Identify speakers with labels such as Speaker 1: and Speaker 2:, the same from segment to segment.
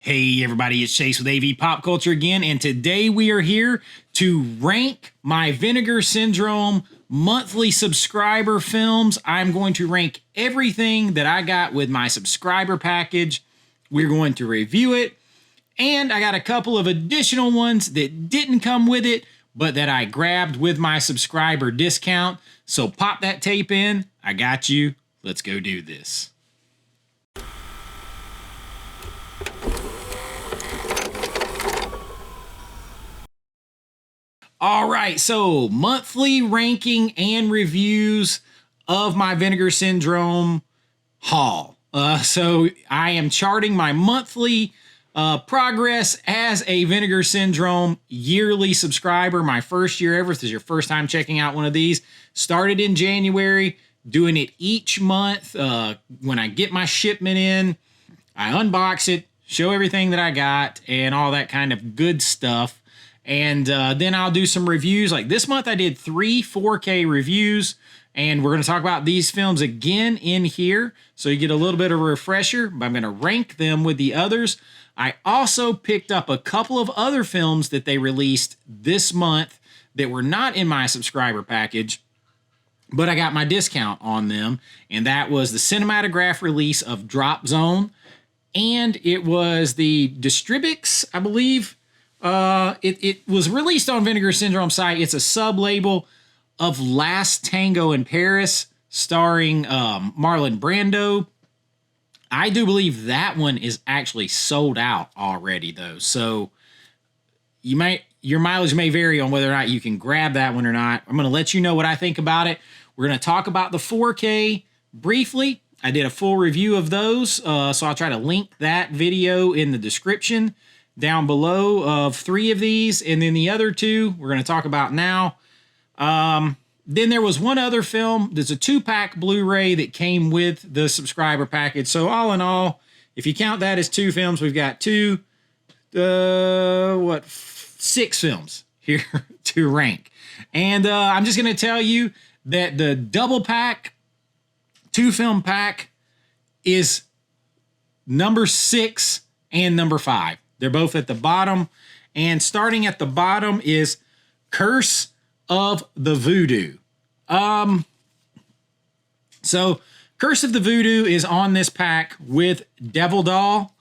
Speaker 1: Hey everybody, it's Chase with AVA Pop Culture again, and today we are here to rank my Vinegar Syndrome monthly subscriber films. I'm going to rank everything that I got with my subscriber package. We're going to review it, and I got a couple of additional ones that didn't come with it, but that I grabbed with my subscriber discount. So pop that tape in. I got you. Let's go do this. All right, so monthly ranking and reviews of my Vinegar Syndrome haul. So I am charting my monthly progress as a Vinegar Syndrome yearly subscriber. My first year ever. If this is your first time checking out one of these, started in January, doing it each month. When I get my shipment in, I unbox it, show everything that I got, and all that kind of good stuff. And then I'll do some reviews. Like this month I did 3 4K reviews, and we're going to talk about these films again in here, so you get a little bit of a refresher, but I'm going to rank them with the others. I also picked up a couple of other films that they released this month that were not in my subscriber package, but I got my discount on them, and that was the cinematograph release of Drop Zone, and it was the Distribix, I believe. It was released on Vinegar Syndrome site. It's a sub-label of Last Tango in Paris, starring Marlon Brando. I do believe that one is actually sold out already, though. So your mileage may vary on whether or not you can grab that one or not. I'm going to let you know what I think about it. We're going to talk about the 4K briefly. I did a full review of those, so I'll try to link that video in the description down below of 3 of these, and then the other 2 we're going to talk about now. Then there was one other film. There's a 2-pack Blu-ray that came with the subscriber package. So all in all, if you count that as 2 films, we've got 6 films here to rank. And I'm just going to tell you that the double pack, 2-film pack, is number 6 and number 5. They're both at the bottom. And starting at the bottom is Curse of the Voodoo. So Curse of the Voodoo is on this pack with Devil Doll.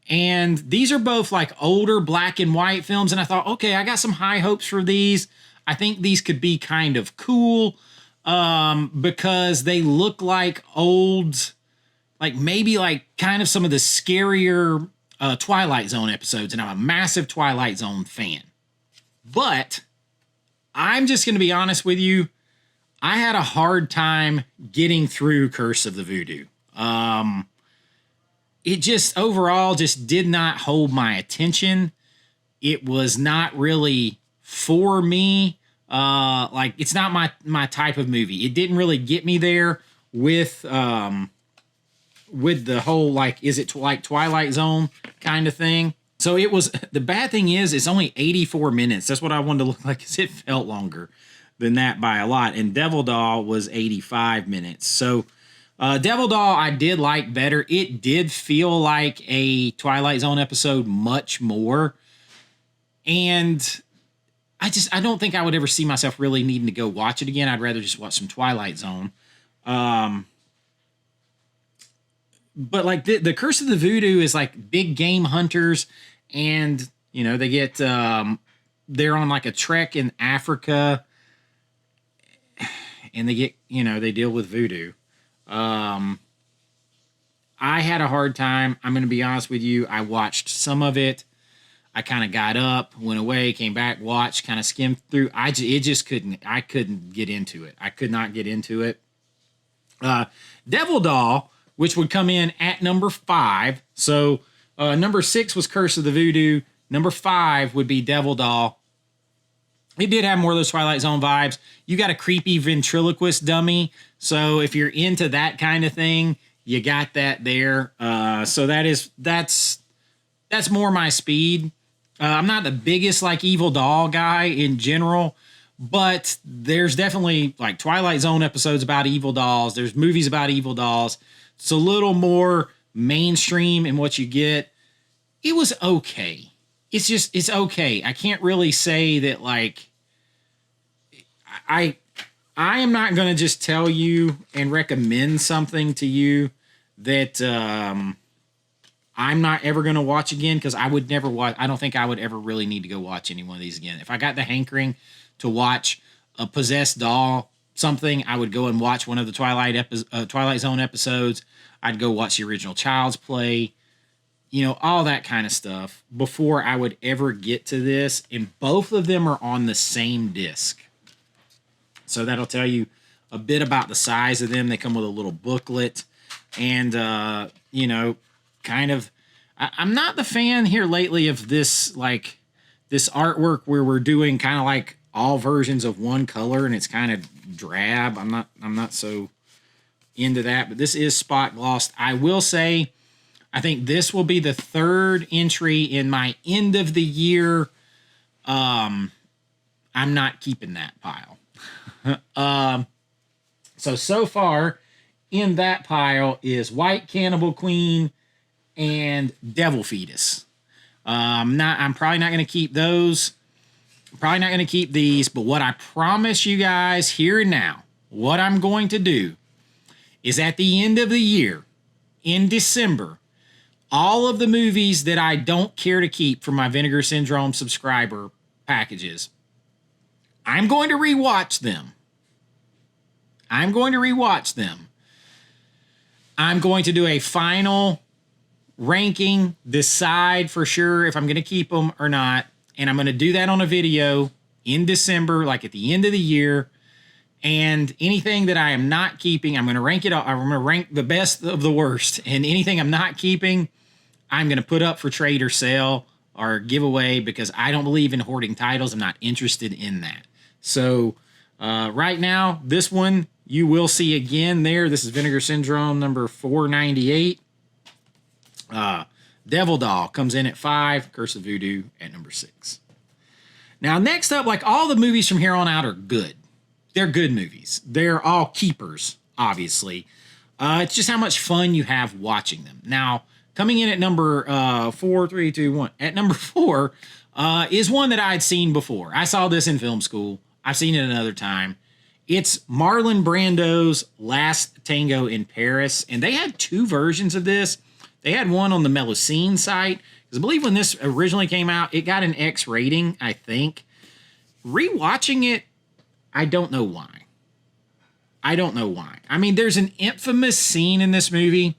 Speaker 1: And these are both like older black and white films. And I thought, okay, I got some high hopes for these. I think these could be kind of cool because they look like old, like maybe like kind of some of the scarier Twilight Zone episodes, and I'm a massive Twilight Zone fan. But I'm just going to be honest with you, I had a hard time getting through Curse of the Voodoo. It just overall just did not hold my attention. It was not really for me. Like it's not my type of movie. It didn't really get me there with the whole, like, is it like Twilight Zone kind of thing. So it was, the bad thing is it's only 84 minutes. That's what I wanted to look like, because it felt longer than that by a lot. And Devil Doll was 85 minutes. So Devil Doll I did like better. It did feel like a Twilight Zone episode much more. And I don't think I would ever see myself really needing to go watch it again. I'd rather just watch some Twilight Zone. But like the Curse of the Voodoo is like big game hunters, and you know they get they're on like a trek in Africa, and they get, you know, they deal with voodoo. I had a hard time. I'm going to be honest with you. I watched some of it. I kind of got up, went away, came back, watched, kind of skimmed through. I couldn't get into it. I could not get into it. Devil Doll, which would come in at number 5. So number 6 was Curse of the Voodoo. Number 5 would be Devil Doll. It did have more of those Twilight Zone vibes. You got a creepy ventriloquist dummy. So if you're into that kind of thing, you got that there. So that's more my speed. I'm not the biggest like evil doll guy in general, but there's definitely like Twilight Zone episodes about evil dolls. There's movies about evil dolls. It's a little more mainstream in what you get. it was okay. It's okay. I can't really say that, like, I I am not going to just tell you and recommend something to you that I'm not ever going to watch again, because I would never watch. I don't think I would ever really need to go watch any one of these again. If I got the hankering to watch a possessed doll something, I would go and watch one of the Twilight Zone episodes. I'd go watch the original Child's Play, all that kind of stuff before I would ever get to this. And both of them are on the same disc. So that'll tell you a bit about the size of them. They come with a little booklet and, kind of, I'm not the fan here lately of this artwork where we're doing kind of like all versions of one color and it's kind of drab. I'm not so into that, but this is spot glossed. I will say, I think this will be the third entry in my end of the year. I'm not keeping that pile. So far in that pile is White Cannibal Queen and Devil Fetus. I'm probably not going to keep those. I'm probably not going to keep these, but what I promise you guys here and now, what I'm going to do is at the end of the year, in December, all of the movies that I don't care to keep from my Vinegar Syndrome subscriber packages, I'm going to rewatch them. I'm going to do a final ranking, decide for sure if I'm going to keep them or not. And I'm going to do that on a video in December, like at the end of the year. And anything that I am not keeping, I'm going to rank it. I'm going to rank the best of the worst. And anything I'm not keeping, I'm going to put up for trade or sale or giveaway, because I don't believe in hoarding titles. I'm not interested in that. So right now, this one you will see again there. This is Vinegar Syndrome number 498. Devil Doll comes in at 5. Curse of Voodoo at number 6. Now, next up, like all the movies from here on out are good. They're good movies. They're all keepers, obviously. It's just how much fun you have watching them. Now, coming in at number 4, 3, 2, 1. At number 4 is one that I'd seen before. I saw this in film school. I've seen it another time. It's Marlon Brando's Last Tango in Paris. And they had 2 versions of this. They had one on the Melocene site, because I believe when this originally came out, it got an X rating, I think. Rewatching it, I don't know why. I mean, there's an infamous scene in this movie.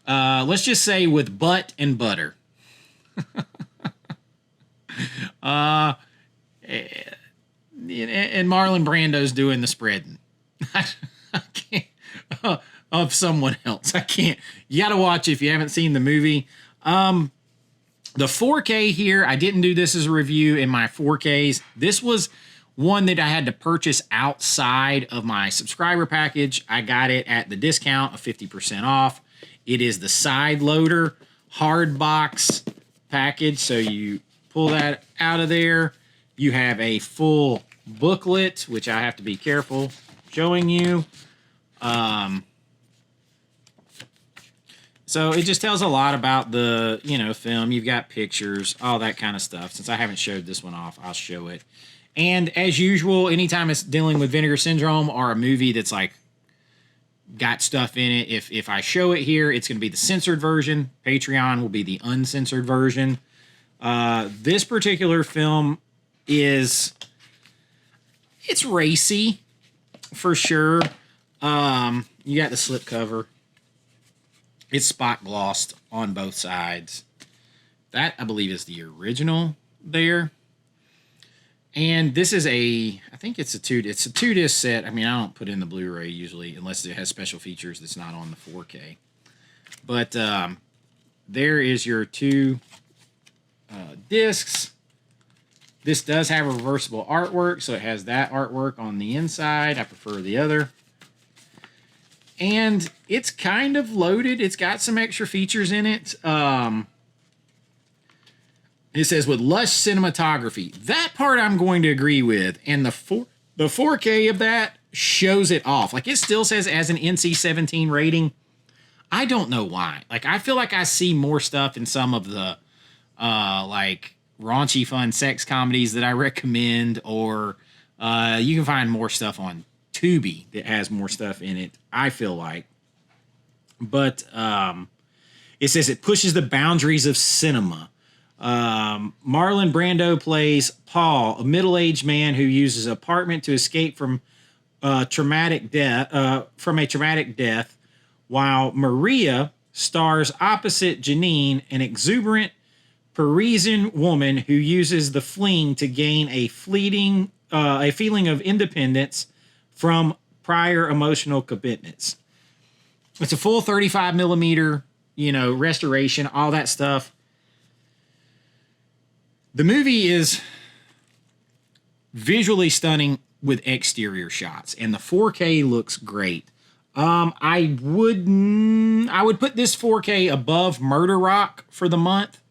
Speaker 1: Let's just say with butt and butter. And Marlon Brando's doing the spreading. I can't. Of someone else. I can't. You got to watch it if you haven't seen the movie. The 4K here, I didn't do this as a review in my 4Ks. This was one that I had to purchase outside of my subscriber package. I got it at the discount of 50% off. It is the side loader hard box package. So you pull that out of there. You have a full booklet, which I have to be careful showing you. So it just tells a lot about the, film. You've got pictures, all that kind of stuff. Since I haven't showed this one off, I'll show it. And as usual, anytime it's dealing with Vinegar Syndrome or a movie that's like got stuff in it, if I show it here, it's going to be the censored version. Patreon will be the uncensored version. This particular film it's racy for sure. You got the slipcover. It's spot glossed on both sides. That, I believe, is the original there. And this is I think it's a 2-disc set. I mean, I don't put in the Blu-ray usually unless it has special features that's not on the 4K. But there is your 2 discs. This does have reversible artwork, so it has that artwork on the inside. I prefer the other. And it's kind of loaded. It's got some extra features in it. It says with lush cinematography. That part I'm going to agree with. And the 4K of that shows it off. Like, it still says as an NC-17 rating. I don't know why. Like, I feel like I see more stuff in some of the like raunchy fun sex comedies that I recommend, or you can find more stuff on Tubi that has more stuff in it, I feel like. But it says it pushes the boundaries of cinema. Marlon Brando plays Paul, a middle-aged man who uses an apartment to escape from traumatic death, while Maria stars opposite Janine, an exuberant Parisian woman who uses the fling to gain a feeling of independence from prior emotional commitments. It's a full 35 millimeter, restoration, all that stuff. The movie is visually stunning with exterior shots, and the 4K looks great. I would put this 4K above Murder Rock for the month,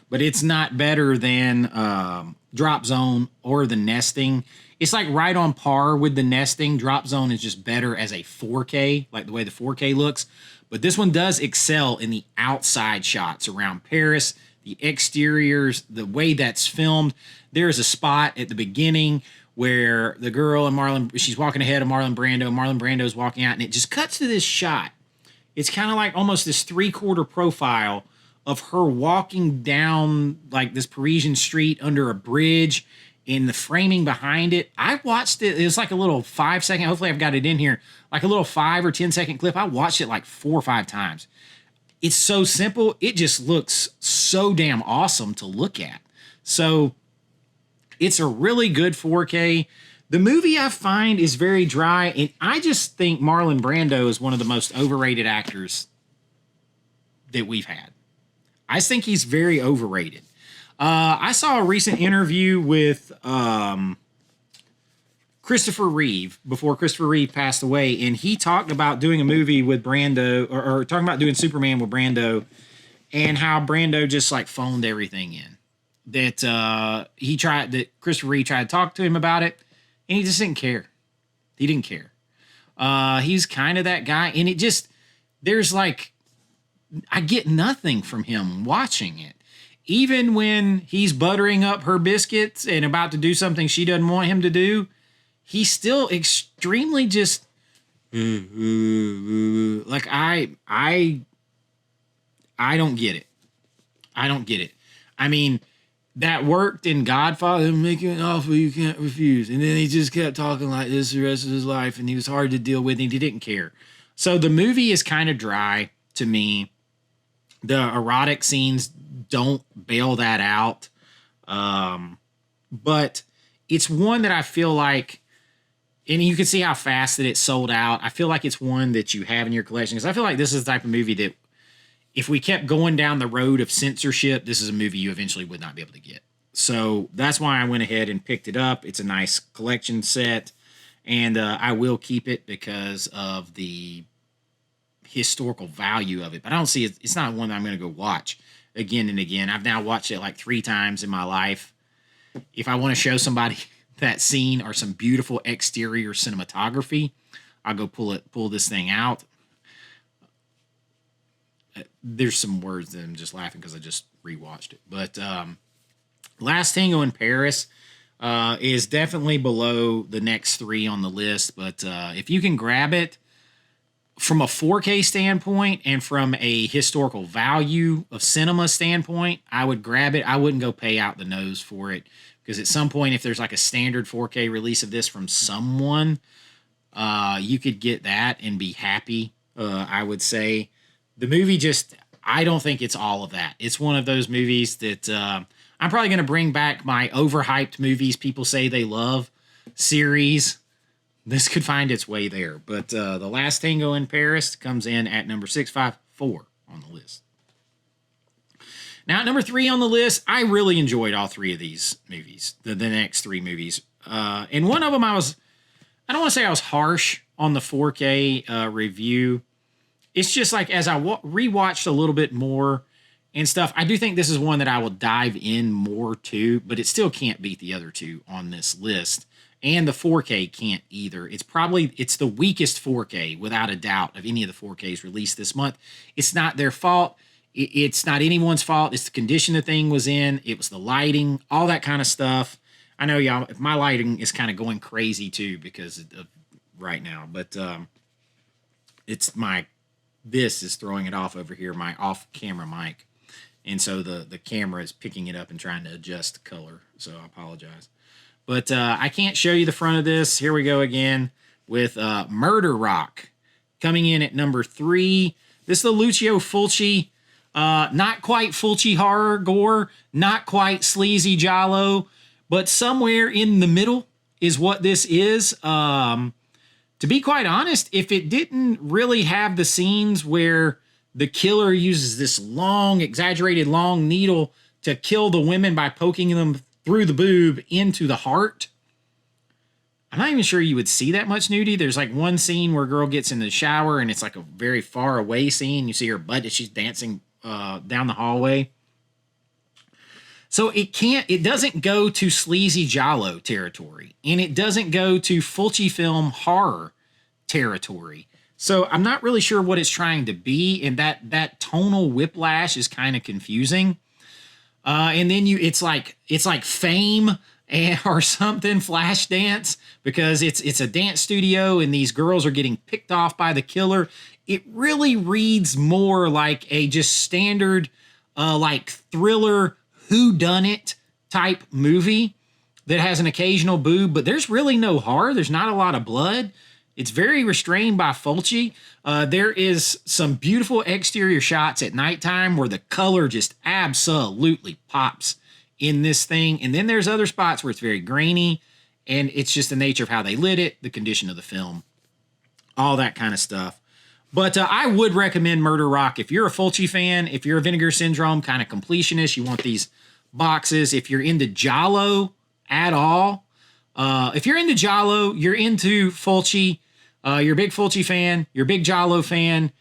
Speaker 1: but it's not better than Drop Zone or The Nesting. It's like right on par with The Nesting. Drop Zone is just better as a 4K, like the way the 4K looks. But this one does excel in the outside shots around Paris, the exteriors, the way that's filmed. There is a spot at the beginning where the girl and she's walking ahead of Marlon Brando. Marlon Brando's walking out, and it just cuts to this shot. It's kind of like almost this 3/4 profile of her walking down like this Parisian street under a bridge, in the framing behind it. I watched it. It was like a little 5-second. Hopefully I've got it in here. Like a little 5 or 10-second clip. I watched it like 4 or 5 times. It's so simple. It just looks so damn awesome to look at. So it's a really good 4K. The movie, I find, is very dry, and I just think Marlon Brando is one of the most overrated actors that we've had. I just think he's very overrated. I saw a recent interview with Christopher Reeve before Christopher Reeve passed away, and he talked about doing a movie with Brando, or talking about doing Superman with Brando, and how Brando just like phoned everything in. That Christopher Reeve tried to talk to him about it, and he just didn't care. He didn't care. He's kind of that guy, and there's like, I get nothing from him watching it. Even when he's buttering up her biscuits and about to do something she doesn't want him to do, he's still extremely just like I don't get it. I don't get it. I mean, that worked in Godfather, making an offer you can't refuse. And then he just kept talking like this the rest of his life, and he was hard to deal with, and he didn't care. So the movie is kind of dry to me. The erotic scenes don't bail that out. But it's one that I feel like, and you can see how fast that it sold out. I feel like it's one that you have in your collection, because I feel like this is the type of movie that if we kept going down the road of censorship, this is a movie you eventually would not be able to get. So that's why I went ahead and picked it up. It's a nice collection set, and I will keep it because of the historical value of it. But I don't see it. It's not one that I'm going to go watch again and again. I've now watched it like 3 times in my life. If I want to show somebody that scene or some beautiful exterior cinematography, I'll go pull this thing out. There's some words that I'm just laughing because I just rewatched it. But Last Tango in Paris is definitely below the next 3 on the list. But if you can grab it from a 4K standpoint and from a historical value of cinema standpoint, I would grab it. I wouldn't go pay out the nose for it, because at some point, if there's like a standard 4K release of this from someone, you could get that and be happy. I would say the movie I don't think it's all of that. It's one of those movies that I'm probably going to bring back my overhyped movies people say they love series. This could find its way there. But The Last Tango in Paris comes in at number 654 on the list. Now, at number 3 on the list, I really enjoyed all 3 of these movies, the next 3 movies. And one of them I don't want to say I was harsh on the 4K review. It's just like as I rewatched a little bit more and stuff, I do think this is one that I will dive in more to, but it still can't beat the other 2 on this list. and the 4K can't either. It's the weakest 4K without a doubt of any of the 4Ks released this month. It's not their fault. It's not anyone's fault. It's the condition the thing was in. It was the lighting, all that kind of stuff. I know y'all, my lighting is kind of going crazy too because of right now, but this is throwing it off over here, my off-camera mic. And so the camera is picking it up and trying to adjust the color. So I apologize. But I can't show you the front of this. Here we go again with Murder Rock coming in at number 3. This is the Lucio Fulci. Not quite Fulci horror gore, not quite sleazy giallo, but somewhere in the middle is what this is. To be quite honest, if it didn't really have the scenes where the killer uses this long, exaggerated long needle to kill the women by poking them through the boob into the heart, I'm not even sure you would see that much nudity. There's like one scene where a girl gets in the shower and it's like a very far away scene. You see her butt as she's dancing down the hallway. So it doesn't go to sleazy giallo territory, and it doesn't go to Fulci film horror territory. So I'm not really sure what it's trying to be, and that tonal whiplash is kind of confusing. And then it's like Fame or something, Flashdance, because it's a dance studio and these girls are getting picked off by the killer. It really reads more like a just standard like thriller whodunit type movie that has an occasional boob, but there's really no horror. There's not a lot of blood. It's very restrained by Fulci. There is some beautiful exterior shots at nighttime where the color just absolutely pops in this thing. And then there's other spots where it's very grainy, and it's just the nature of how they lit it, the condition of the film, all that kind of stuff. But I would recommend Murder Rock if you're a Fulci fan, if you're a Vinegar Syndrome kind of completionist, you want these boxes. If you're into giallo at all, if you're into giallo, you're into Fulci, you're a big Fulci fan, you're a big giallo fan,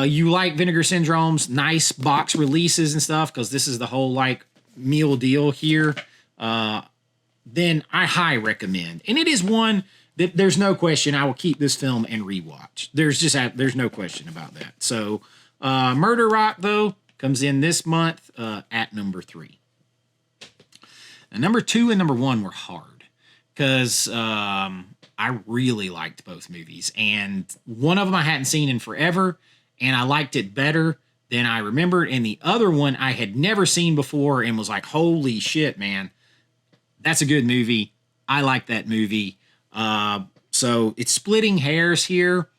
Speaker 1: you like Vinegar Syndrome's nice box releases and stuff, because this is the whole like meal deal here, then I high recommend. And it is one that there's no question I will keep this film and rewatch. There's no question about that. So Murder Rock, though, comes in this month at number 3. Now, number 2 and number 1 were hard because I really liked both movies. And one of them I hadn't seen in forever, and I liked it better than I remembered. And the other one I had never seen before and was like, holy shit, man, that's a good movie. I like that movie. So it's splitting hairs here,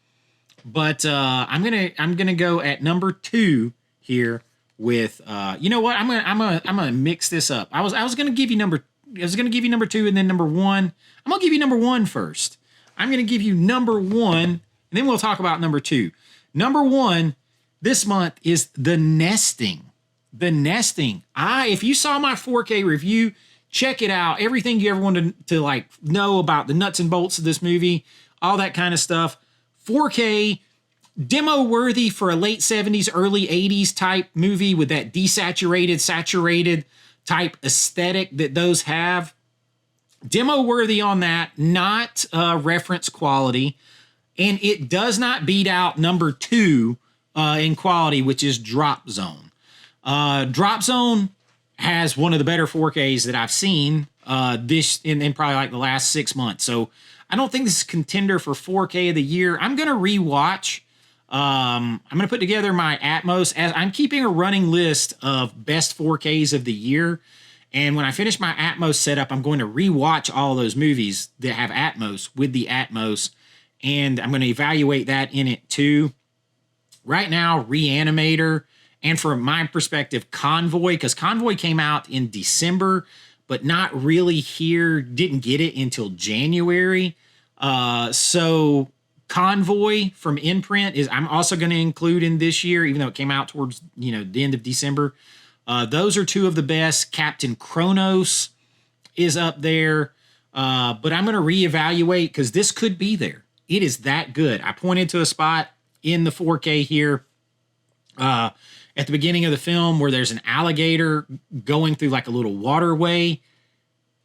Speaker 1: but I'm gonna go at number 2 here with you know what, I'm gonna mix this up. I was gonna give you number 2 and then number 1. I'm gonna give you number 1 first. I'm gonna give you number 1, and then we'll talk about number 2. Number 1 this month is The Nesting. The Nesting. If you saw my 4K review, check it out. Everything you ever wanted to like know about the nuts and bolts of this movie, all that kind of stuff. 4K, demo worthy for a late 70s, early 80s type movie with that desaturated, saturated type aesthetic that those have. Demo worthy on that, not reference quality. And it does not beat out number 2 in quality, which is Drop Zone. Drop Zone has one of the better 4Ks that I've seen this in probably like the last 6 months. So I don't think this is contender for 4K of the year. I'm going to rewatch. I'm going to put together my Atmos, as I'm keeping a running list of best 4Ks of the year. And when I finish my Atmos setup, I'm going to rewatch all those movies that have Atmos with the Atmos. And I'm going to evaluate that in it too. Right now, Reanimator, and from my perspective, Convoy, because Convoy came out in December, but not really here, didn't get it until January. So Convoy from Imprint I'm also going to include in this year, even though it came out towards the end of December. Those are 2 of the best. Captain Kronos is up there. But I'm going to reevaluate because this could be there. It is that good. I pointed to a spot in the 4K here at the beginning of the film where there's an alligator going through like a little waterway.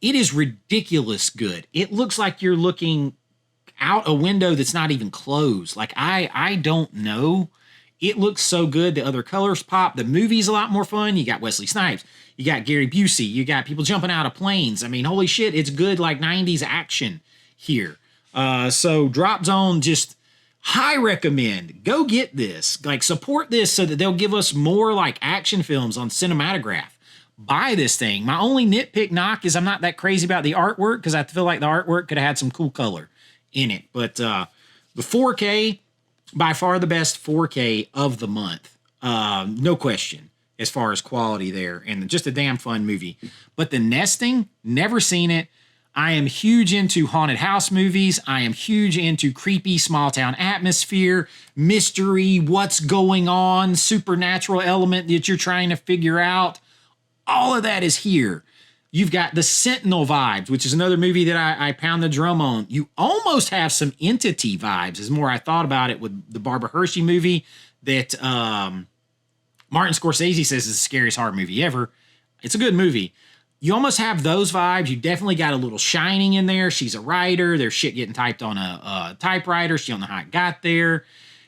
Speaker 1: It is ridiculous good. It looks like you're looking out a window that's not even closed. Like I don't know. It looks so good. The other colors pop. The movie's a lot more fun. You got Wesley Snipes. You got Gary Busey. You got people jumping out of planes. I mean, holy shit, it's good like 90s action here. So Drop Zone, just high recommend. Go get this. Like, support this so that they'll give us more like action films on Cinematograph. Buy this thing. My only nitpick knock is I'm not that crazy about the artwork because I feel like the artwork could have had some cool color in it. But the 4K, by far the best 4K of the month. No question as far as quality there. And just a damn fun movie. But The Nesting, never seen it. I am huge into haunted house movies. I am huge into creepy small town atmosphere, mystery, what's going on, supernatural element that you're trying to figure out. All of that is here. You've got The Sentinel vibes, which is another movie that I pound the drum on. You almost have some Entity vibes, as more I thought about it with the Barbara Hershey movie that Martin Scorsese says is the scariest horror movie ever. It's a good movie. You almost have those vibes. You definitely got a little Shining in there. She's a writer. There's shit getting typed on a typewriter. She don't know how it got there.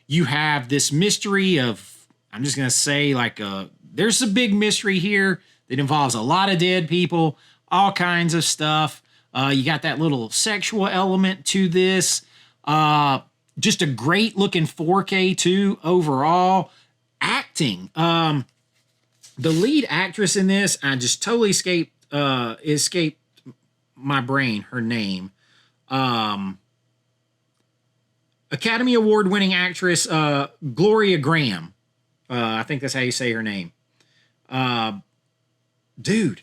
Speaker 1: You have this mystery of, I'm just going to say, like, there's a big mystery here that involves a lot of dead people, all kinds of stuff. You got that little sexual element to this. Just a great looking 4K too overall. Acting. The lead actress in this, I just totally escaped my brain, her name. Academy Award winning actress Gloria Graham. I think that's how you say her name. Dude,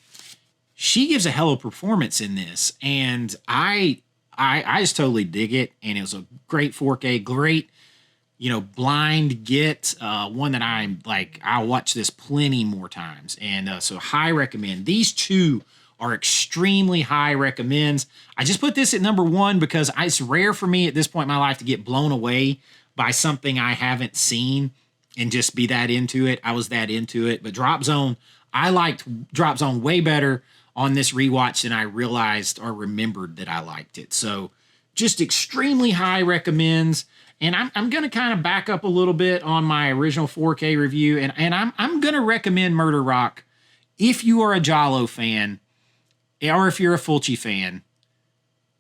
Speaker 1: she gives a hell of a performance in this, and I just totally dig it. And it was a great 4K, great, blind get, one that I'm like, I'll watch this plenty more times. And so high recommend. These two are extremely high recommends. I just put this at number one because it's rare for me at this point in my life to get blown away by something I haven't seen and just be that into it. I was that into it. But Drop Zone, I liked Drop Zone way better on this rewatch than I realized or remembered that I liked it. So just extremely high recommends. And I'm going to kind of back up a little bit on my original 4K review. And I'm going to recommend Murder Rock if you are a Giallo fan, or if you're a Fulci fan,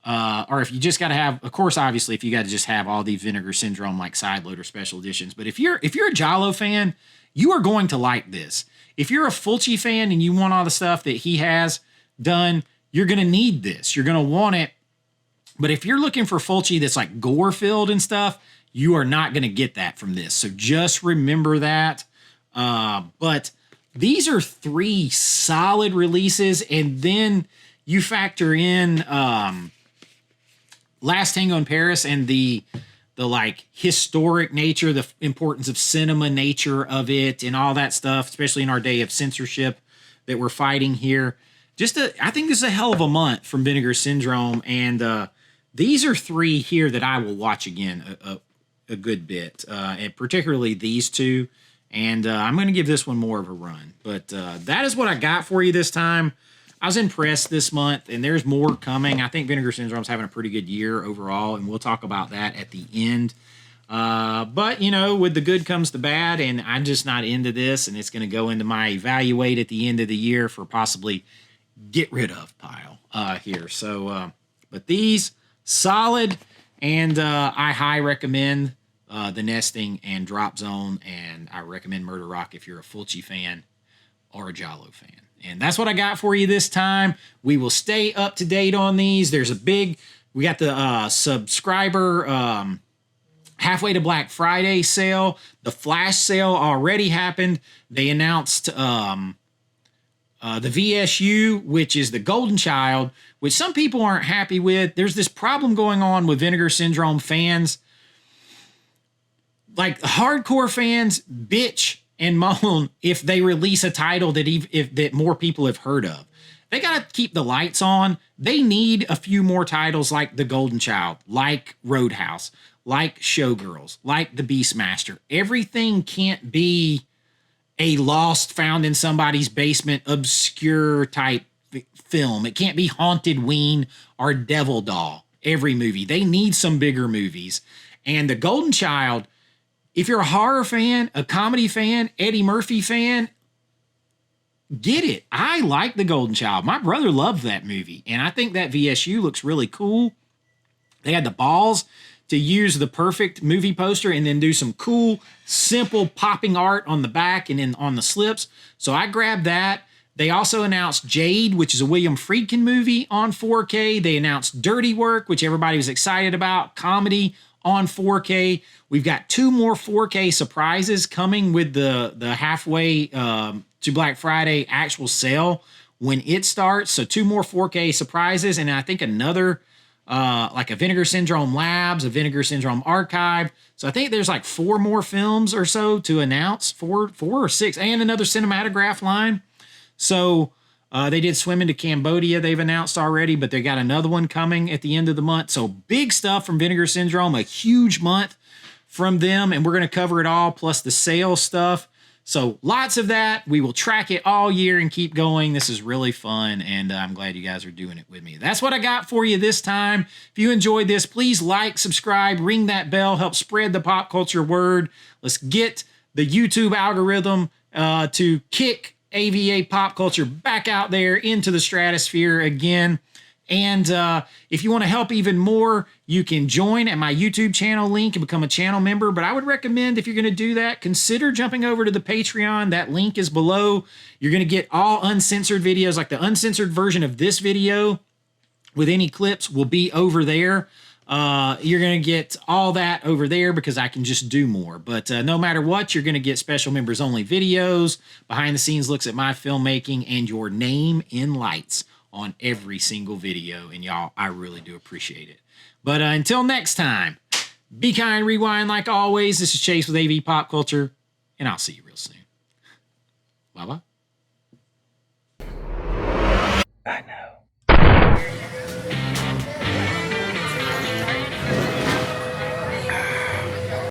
Speaker 1: or if you just got to have, of course, obviously, if you got to just have all the Vinegar Syndrome like sideload or special editions. But if you're a Giallo fan, you are going to like this. If you're a Fulci fan and you want all the stuff that he has done, you're going to need this. You're going to want it. But if you're looking for Fulci that's like gore filled and stuff, you are not going to get that from this. So just remember that. But these are three solid releases. And then you factor in Last Tango in Paris and the like historic nature, the importance of cinema nature of it and all that stuff, especially in our day of censorship that we're fighting here. I think this is a hell of a month from Vinegar Syndrome. And these are three here that I will watch again a good bit, and particularly these two. And I'm going to give this one more of a run. But that is what I got for you this time. I was impressed this month, and there's more coming. I think Vinegar Syndrome's having a pretty good year overall, and we'll talk about that at the end. But, with the good comes the bad, and I'm just not into this, and it's going to go into my evaluate at the end of the year for possibly get rid of pile here. So, but these, solid, and I high recommend The Nesting and Drop Zone, and I recommend Murder Rock if you're a Fulci fan or a Giallo fan. And that's what I got for you this time. We will stay up to date on these. We got the subscriber halfway to Black Friday sale. The flash sale already happened. They announced the VSU, which is the Golden Child, which some people aren't happy with. There's this problem going on with Vinegar Syndrome fans. Like hardcore fans bitch and moan if they release a title that more people have heard of. They got to keep the lights on. They need a few more titles like The Golden Child, like Roadhouse, like Showgirls, like The Beastmaster. Everything can't be a lost, found in somebody's basement, obscure type film. It can't be Haunted Ween or Devil Doll every movie. They need some bigger movies. And The Golden Child, if you're a horror fan, a comedy fan, Eddie Murphy fan, get it. I like The Golden Child. My brother loved that movie, and I think that VSU looks really cool. They had the balls to use the perfect movie poster and then do some cool, simple popping art on the back and then on the slips. So I grabbed that. They also announced Jade, which is a William Friedkin movie on 4K. They announced Dirty Work, which everybody was excited about, comedy on 4K. We've got 2 more 4K surprises coming with the halfway to Black Friday actual sale when it starts. So 2 more 4K surprises, and I think another like a Vinegar Syndrome Labs, a Vinegar Syndrome Archive. So I think there's like 4 more films or so to announce, 4 or 6, and another cinematograph line. So they did Swim into Cambodia, they've announced already, but they got another one coming at the end of the month. So big stuff from Vinegar Syndrome, a huge month from them, and we're going to cover it all, plus the sales stuff. So lots of that. We will track it all year and keep going. This is really fun, and I'm glad you guys are doing it with me. That's what I got for you this time. If you enjoyed this, please like, subscribe, ring that bell, help spread the pop culture word. Let's get the YouTube algorithm to kick AVA Pop Culture back out there into the stratosphere again. And if you want to help even more, you can join at my YouTube channel link and become a channel member. But I would recommend, if you're going to do that, consider jumping over to the Patreon. That link is below. You're going to get all uncensored videos, like the uncensored version of this video with any clips will be over there. You're going to get all that over there because I can just do more. But no matter what, you're going to get special members only videos, behind the scenes looks at my filmmaking, and your name in lights on every single video. And y'all, I really do appreciate it. But until next time, be kind, rewind like always. This is Chase with AV Pop Culture, and I'll see you real soon. Bye-bye.
Speaker 2: I know.